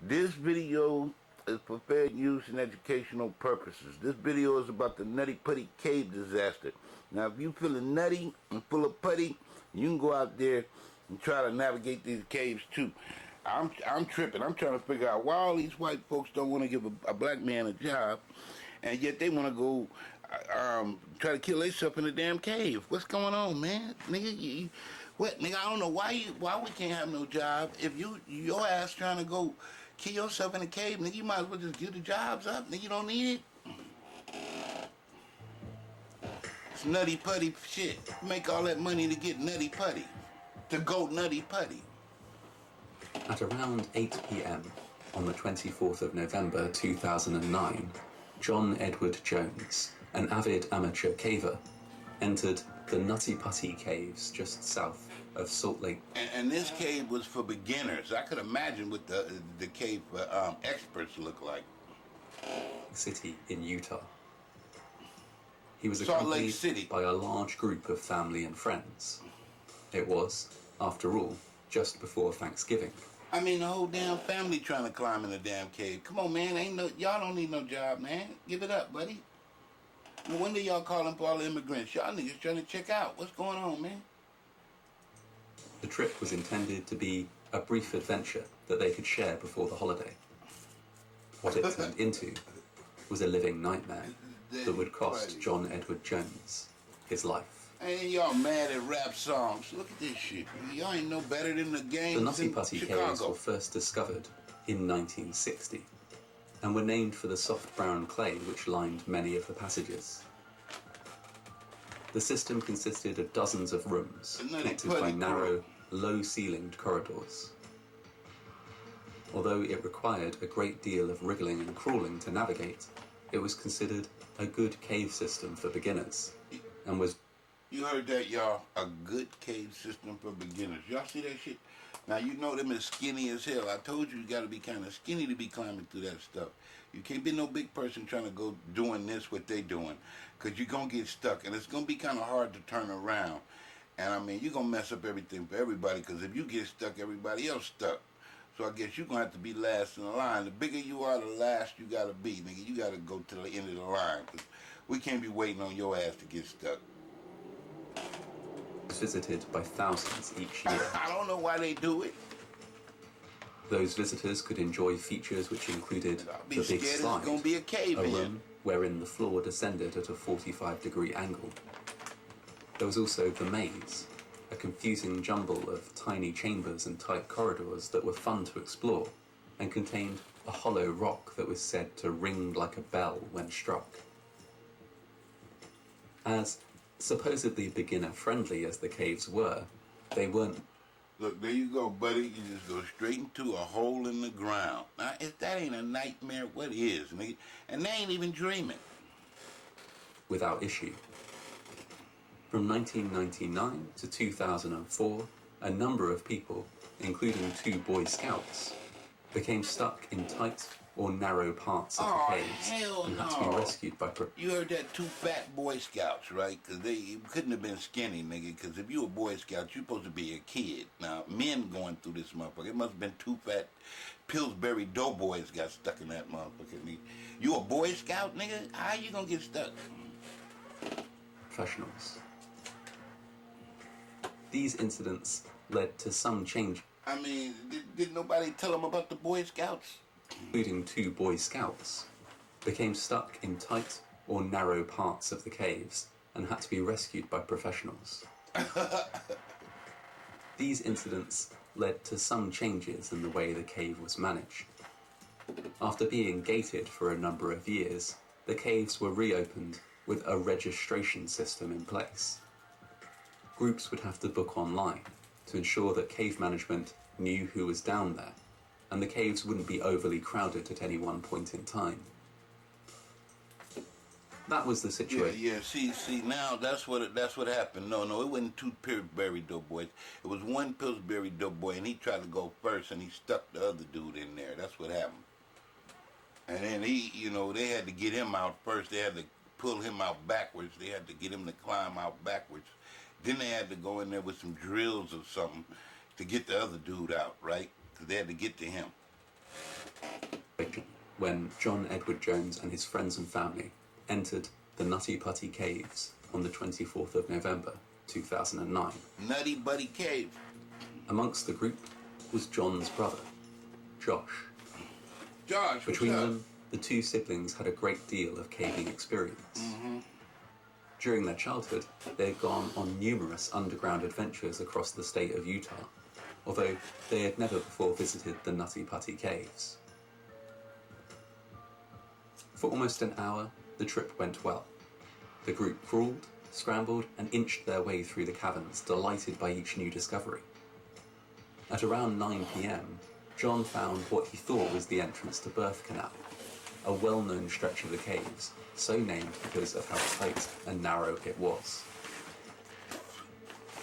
This video is for fair use and educational purposes. This video is about the Nutty Putty Cave disaster. Now, if you feeling nutty and full of putty, you can go out there and try to navigate these caves too. I'm tripping. I'm trying to figure out why all these white folks don't want to give a black man a job, and yet they want to go try to kill themselves in a damn cave. What's going on, man? Nigga, what? Nigga, I don't know why we can't have no job. If your ass trying to go kill yourself in a cave, nigga, you might as well just give the jobs up. Nigga, you don't need it. It's nutty putty shit. Make all that money to get nutty putty. To go nutty putty. At around 8 p.m. on the 24th of November 2009, John Edward Jones, an avid amateur caver, entered the Nutty Putty Caves just south of Salt Lake. And this cave was for beginners. I could imagine what the cave for experts look like. City in Utah. He was accompanied by a large group of family and friends. It was, after all, just before Thanksgiving. I mean, the whole damn family trying to climb in the damn cave. Come on, man. Y'all don't need no job, man. Give it up, buddy. No wonder y'all calling for all the immigrants. Y'all niggas trying to check out. What's going on, man? The trip was intended to be a brief adventure that they could share before the holiday. What it turned into was a living nightmare that would cost John Edward Jones his life. Ain't y'all mad at rap songs? Look at this shit. Y'all ain't no better than the gangs in Chicago. The Nutty Putty Caves were first discovered in 1960 and were named for the soft brown clay which lined many of the passages. The system consisted of dozens of rooms connected by narrow, low-ceilinged corridors. Although it required a great deal of wriggling and crawling to navigate, it was considered a good cave system for beginners and was... You heard that, y'all? A good cave system for beginners. Y'all see that shit? Now, you know them is skinny as hell. I told you got to be kind of skinny to be climbing through that stuff. You can't be no big person trying to go doing this, what they doing, because you're going to get stuck, and it's going to be kind of hard to turn around. And, I mean, you're going to mess up everything for everybody, because if you get stuck, everybody else stuck. So I guess you're going to have to be last in the line. The bigger you are, the last you got to be. Nigga, you got to go to the end of the line, because we can't be waiting on your ass to get stuck. Visited by thousands each year. I don't know why they do it. Those visitors could enjoy features which included the big slide, gonna be a room wherein the floor descended at a 45-degree angle. There was also the maze, a confusing jumble of tiny chambers and tight corridors that were fun to explore and contained a hollow rock that was said to ring like a bell when struck. As supposedly beginner-friendly as the caves were, they weren't. Look, there you go, buddy. You just go straight into a hole in the ground. Now, if that ain't a nightmare, what is, nigga? And they ain't even dreaming. Without issue. From 1999 to 2004, a number of people, including 2 Boy Scouts, became stuck in tight or narrow parts of the caves and had to be rescued by... You heard that 2 fat Boy Scouts, right? Because they couldn't have been skinny, nigga, because if you a Boy Scout, you supposed to be a kid. Now, men going through this motherfucker, it must have been 2 fat Pillsbury Doughboys got stuck in that motherfucker, nigga. You a Boy Scout, nigga? How you gonna get stuck? Professionals. These incidents led to some change. I mean, did nobody tell them about the Boy Scouts? Including 2 Boy Scouts, became stuck in tight or narrow parts of the caves and had to be rescued by professionals. These incidents led to some changes in the way the cave was managed. After being gated for a number of years, the caves were reopened with a registration system in place. Groups would have to book online to ensure that cave management knew who was down there, and the caves wouldn't be overly crowded at any one point in time. That was the situation. Yeah. See. Now that's what happened. No, it wasn't 2 Pillsbury Doughboys. It was 1 Pillsbury Doughboy, and he tried to go first, and he stuck the other dude in there. That's what happened. And then they had to get him out first. They had to pull him out backwards. They had to get him to climb out backwards. Then they had to go in there with some drills or something to get the other dude out, right? Because they had to get to him. when John Edward Jones and his friends and family entered the Nutty Putty Caves on the 24th of November 2009. Nutty Buddy Cave. Amongst the group was John's brother, Josh. Josh, Between them, the two siblings had a great deal of caving experience. During their childhood, they had gone on numerous underground adventures across the state of Utah, although they had never before visited the Nutty Putty Caves. For almost an hour, the trip went well. The group crawled, scrambled, and inched their way through the caverns, delighted by each new discovery. At around 9 p.m, John found what he thought was the entrance to Birth Canal, a well-known stretch of the caves, so named because of how tight and narrow it was.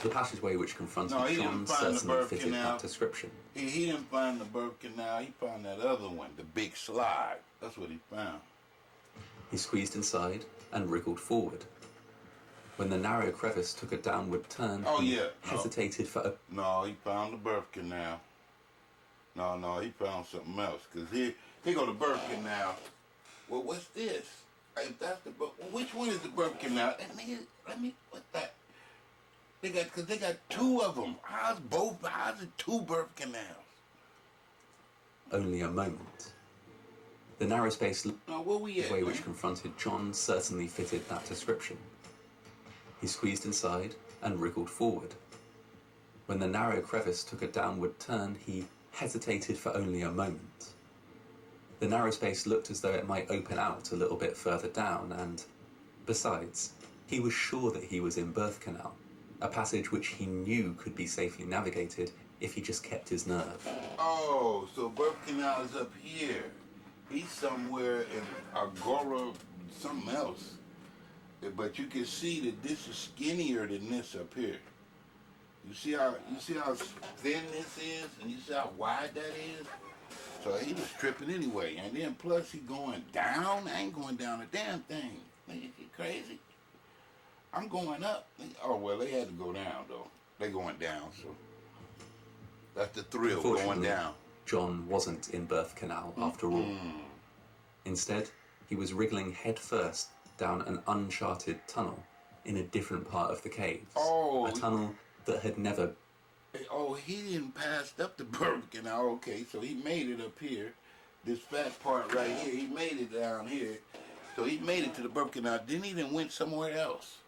The passageway which confronted John certainly fitted that description. He didn't find the Birth Canal, he found that other one, the big slide. That's what he found. He squeezed inside and wriggled forward. When the narrow crevice took a downward turn, he hesitated for a... No, he found the Birth Canal. No, he found something else. Because here go the Birth Canal. Well, what's this? If that's the... Which one is the Birth Canal? Let me... What's that? Because they got two of them. How's it two Birth Canals? Only a moment. The narrow space way which confronted John certainly fitted that description. He squeezed inside and wriggled forward. When the narrow crevice took a downward turn, he hesitated for only a moment. The narrow space looked as though it might open out a little bit further down, and besides, he was sure that he was in Birth Canal, a passage which he knew could be safely navigated if he just kept his nerve. Oh, so Birth Canal is up here. He's somewhere in Agora, something else. But you can see that this is skinnier than this up here. You see how thin this is, and you see how wide that is? So he was tripping anyway. And then plus he going down. I ain't going down a damn thing. You crazy? I'm going up. Oh, well, they had to go down, though. They going down, so that's the thrill, going down. John wasn't in Birth Canal after all. Instead, he was wriggling head first down an uncharted tunnel in a different part of the caves. Oh, a tunnel that had never... Oh, he didn't pass up the Birth Canal. Okay, so he made it up here. This fat part right here, he made it down here. So he made it to the Birth Canal. Then he done went somewhere else.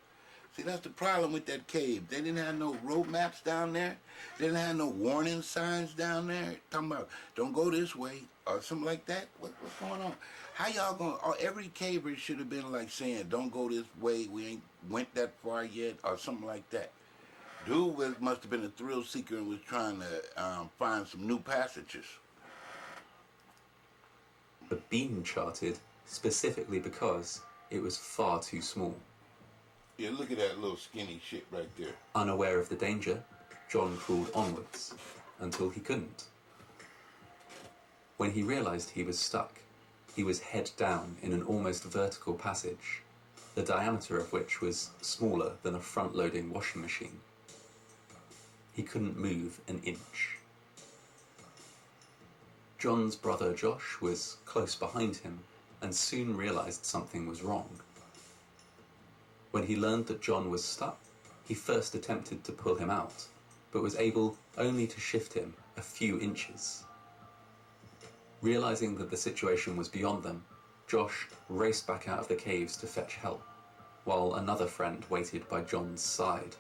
See, that's the problem with that cave. They didn't have no road maps down there. They didn't have no warning signs down there. Talking about, don't go this way, or something like that. What's going on? How y'all gonna, every caver should have been like saying, don't go this way, we ain't went that far yet, or something like that. Dude must have been a thrill seeker and was trying to find some new passages. But being charted specifically because it was far too small. Yeah, look at that little skinny shit right there. Unaware of the danger, John crawled onwards until he couldn't. When he realized he was stuck, he was head down in an almost vertical passage, the diameter of which was smaller than a front-loading washing machine. He couldn't move an inch. John's brother Josh was close behind him and soon realized something was wrong. When he learned that John was stuck, he first attempted to pull him out, but was able only to shift him a few inches. Realizing that the situation was beyond them, Josh raced back out of the caves to fetch help, while another friend waited by John's side.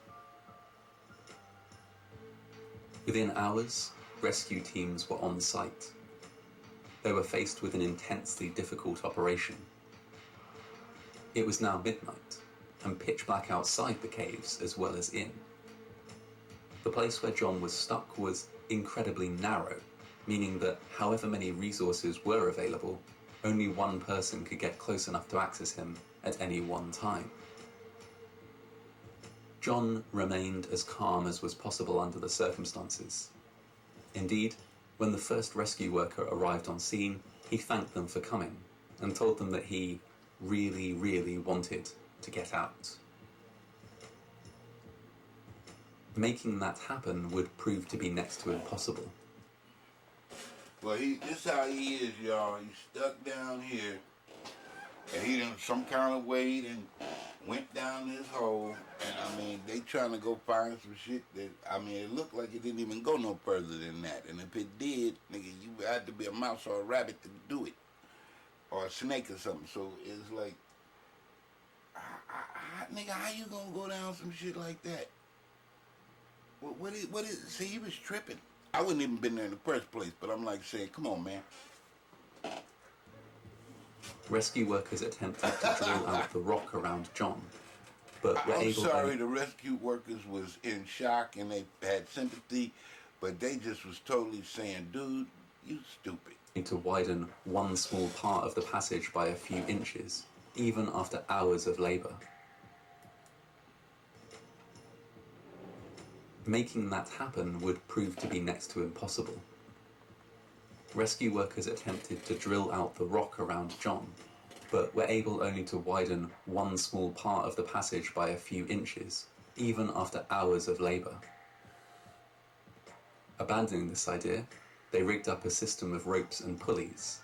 Within hours, rescue teams were on site. They were faced with an intensely difficult operation. It was now midnight, and pitch black outside the caves as well as in. The place where John was stuck was incredibly narrow, meaning that however many resources were available, only one person could get close enough to access him at any one time. John remained as calm as was possible under the circumstances. Indeed, when the first rescue worker arrived on scene, he thanked them for coming and told them that he really wanted to get out. Making that happen would prove to be next to impossible. Well, this how he is, y'all. He's stuck down here, and he done some kind of way and went down this hole. And I mean, they trying to go find some shit that, I mean, it looked like it didn't even go no further than that. And if it did, nigga, you had to be a mouse or a rabbit to do it, or a snake or something. So it's like, nigga, how you gonna go down some shit like that? What is? See, he was tripping. I wouldn't even been there in the first place, but I'm like saying, come on, man. Rescue workers attempted to drill out the rock around John, but were I'm able sorry, the rescue workers was in shock and they had sympathy, but they just was totally saying, dude, you stupid. to widen one small part of the passage by a few inches, even after hours of labour. Making that happen would prove to be next to impossible. Rescue workers attempted to drill out the rock around John, but were able only to widen one small part of the passage by a few inches, even after hours of labour. Abandoning this idea, they rigged up a system of ropes and pulleys.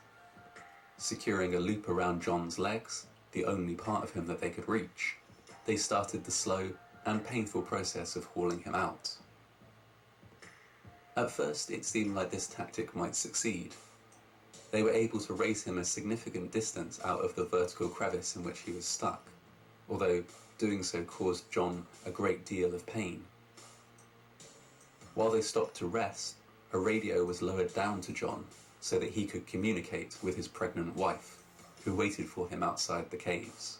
Securing a loop around John's legs, the only part of him that they could reach, they started the slow and painful process of hauling him out. At first, it seemed like this tactic might succeed. They were able to raise him a significant distance out of the vertical crevice in which he was stuck, although doing so caused John a great deal of pain. While they stopped to rest, a radio was lowered down to John so that he could communicate with his pregnant wife, who waited for him outside the caves.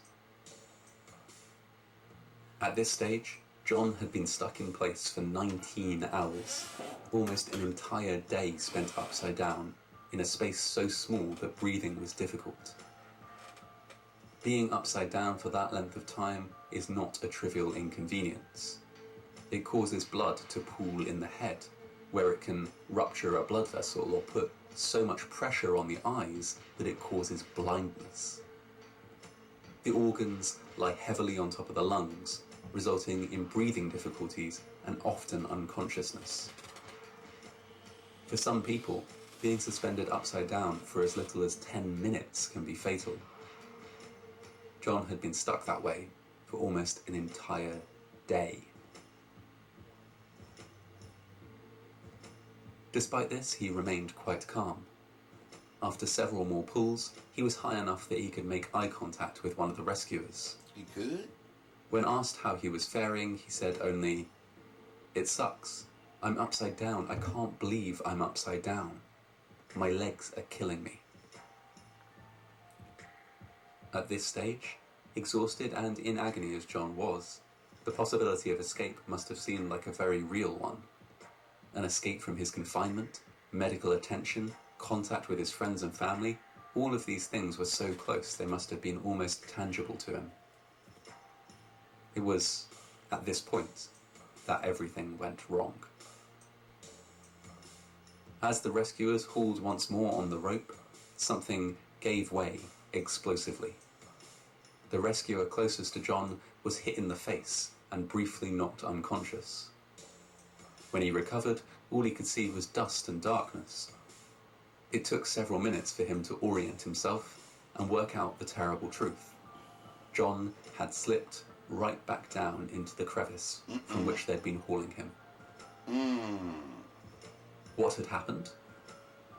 At this stage, John had been stuck in place for 19 hours, almost an entire day spent upside down, in a space so small that breathing was difficult. Being upside down for that length of time is not a trivial inconvenience. It causes blood to pool in the head, where it can rupture a blood vessel or put so much pressure on the eyes that it causes blindness. The organs lie heavily on top of the lungs, resulting in breathing difficulties and often unconsciousness. For some people, being suspended upside down for as little as 10 minutes can be fatal. John had been stuck that way for almost an entire day. Despite this, he remained quite calm. After several more pulls, he was high enough that he could make eye contact with one of the rescuers. He could? When asked how he was faring, he said only, "It sucks. I'm upside down. I can't believe I'm upside down. My legs are killing me." At this stage, exhausted and in agony as John was, the possibility of escape must have seemed like a very real one. An escape from his confinement, medical attention, contact with his friends and family, all of these things were so close they must have been almost tangible to him. It was at this point that everything went wrong. As the rescuers hauled once more on the rope, something gave way explosively. The rescuer closest to John was hit in the face and briefly knocked unconscious. When he recovered, all he could see was dust and darkness. It took several minutes for him to orient himself and work out the terrible truth. John had slipped right back down into the crevice from which they'd been hauling him. What had happened?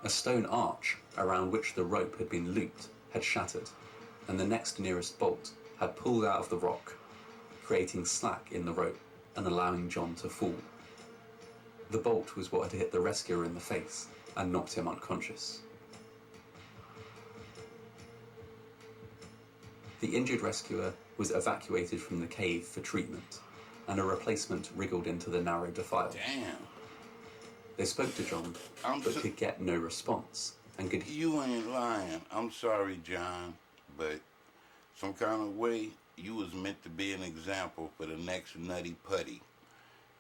A stone arch around which the rope had been looped had shattered, and the next nearest bolt had pulled out of the rock, creating slack in the rope and allowing John to fall. The bolt was what had hit the rescuer in the face and knocked him unconscious. The injured rescuer was evacuated from the cave for treatment, and a replacement wriggled into the narrow defile. Damn. They spoke to John, but could get no response, and could... You ain't lying. I'm sorry, John, but some kind of way you was meant to be an example for the next nutty putty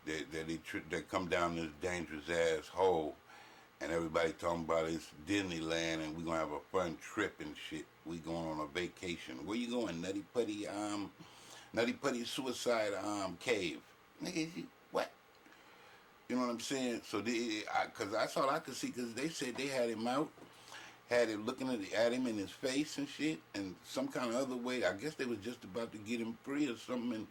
that come down this dangerous ass hole, and everybody talking about it's Disneyland and we gonna have a fun trip and shit. We going on a vacation. Where you going, Nutty Putty suicide cave? Nigga, what? You know what I'm saying? So, because that's all I could see, because they said they had him out, had him looking at him in his face and shit, and some kind of other way. I guess they was just about to get him free or something. And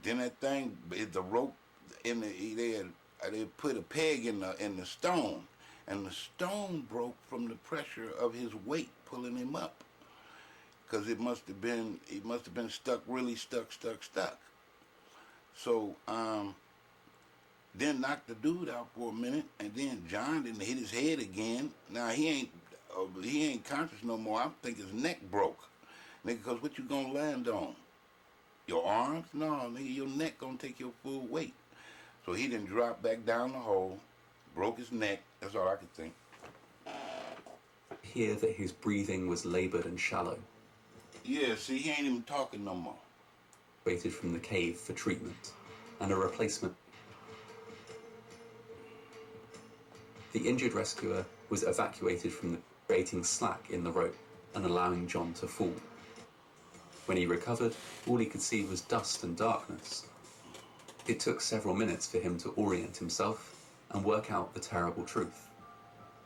then that thing, the rope, they put a peg in the stone, and the stone broke from the pressure of his weight pulling him up. Because he must have been stuck, really stuck. So, then knocked the dude out for a minute, and then John didn't hit his head again. Now he ain't conscious no more. I think his neck broke, nigga. Cause what you gonna land on? Your arms? No, nigga, your neck gonna take your full weight. So he didn't drop back down the hole, broke his neck. That's all I could think. Hear that his breathing was laboured and shallow. Yeah, see, he ain't even talking no more. Waited from the cave for treatment and a replacement. The injured rescuer was evacuated from the creating slack in the rope and allowing John to fall. When he recovered, all he could see was dust and darkness. It took several minutes for him to orient himself and work out the terrible truth.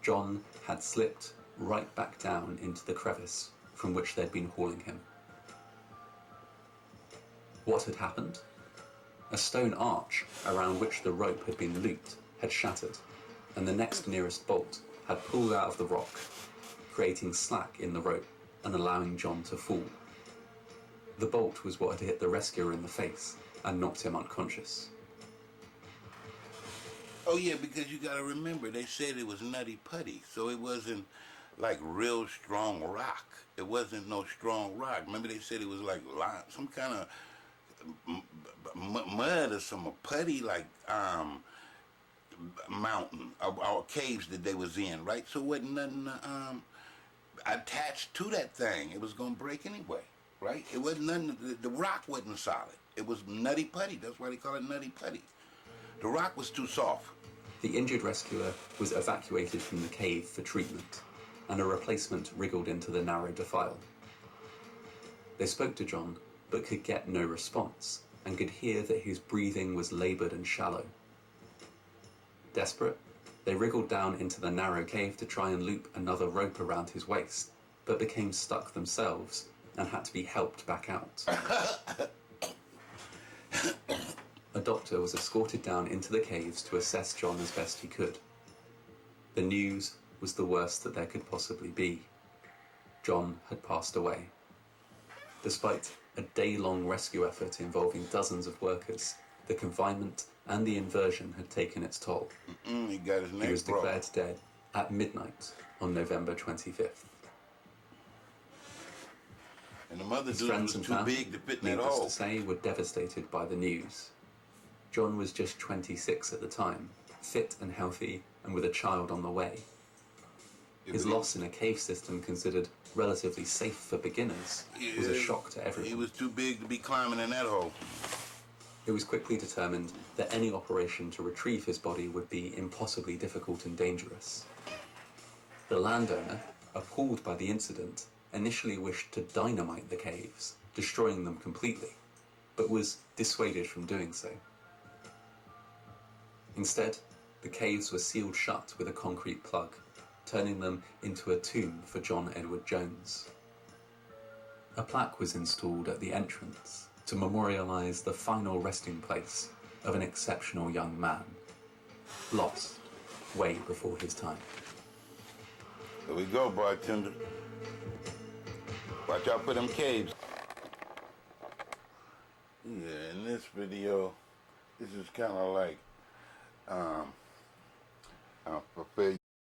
John had slipped right back down into the crevice from which they'd been hauling him. What had happened? A stone arch around which the rope had been looped had shattered, and the next nearest bolt had pulled out of the rock, creating slack in the rope and allowing John to fall. The bolt was what had hit the rescuer in the face and knocked him unconscious. Oh yeah, because you gotta remember, they said it was nutty putty, so it wasn't like real strong rock. It wasn't no strong rock. Remember they said it was like some kind of mud or some putty, like mountain or caves that they was in, right? So it wasn't nothing attached to that thing. It was gonna break anyway, right? It wasn't nothing. The rock wasn't solid. It was nutty putty. That's why they call it nutty putty. The rock was too soft. The injured rescuer was evacuated from the cave for treatment, and a replacement wriggled into the narrow defile. They spoke to John, but could get no response, and could hear that his breathing was laboured and shallow. Desperate, they wriggled down into the narrow cave to try and loop another rope around his waist, but became stuck themselves and had to be helped back out. A doctor was escorted down into the caves to assess John as best he could. The news was the worst that there could possibly be. John had passed away. Despite a day-long rescue effort involving dozens of workers, the confinement and the inversion had taken its toll. He got his neck He was broke. declared dead at midnight on November 25th. And the mother His dude friends was and too family, big to fit in that needless hole. to say, were devastated by the news. John was just 26 at the time, fit and healthy, and with a child on the way. His loss in a cave system considered relatively safe for beginners was a shock to everyone. He was too big to be climbing in that hole. It was quickly determined that any operation to retrieve his body would be impossibly difficult and dangerous. The landowner, appalled by the incident, initially wished to dynamite the caves, destroying them completely, but was dissuaded from doing so. Instead, the caves were sealed shut with a concrete plug, turning them into a tomb for John Edward Jones. A plaque was installed at the entrance to memorialise the final resting place of an exceptional young man, lost way before his time. There we go, bartender. Watch out for them caves. Yeah, in this video, this is kind of like, I prefer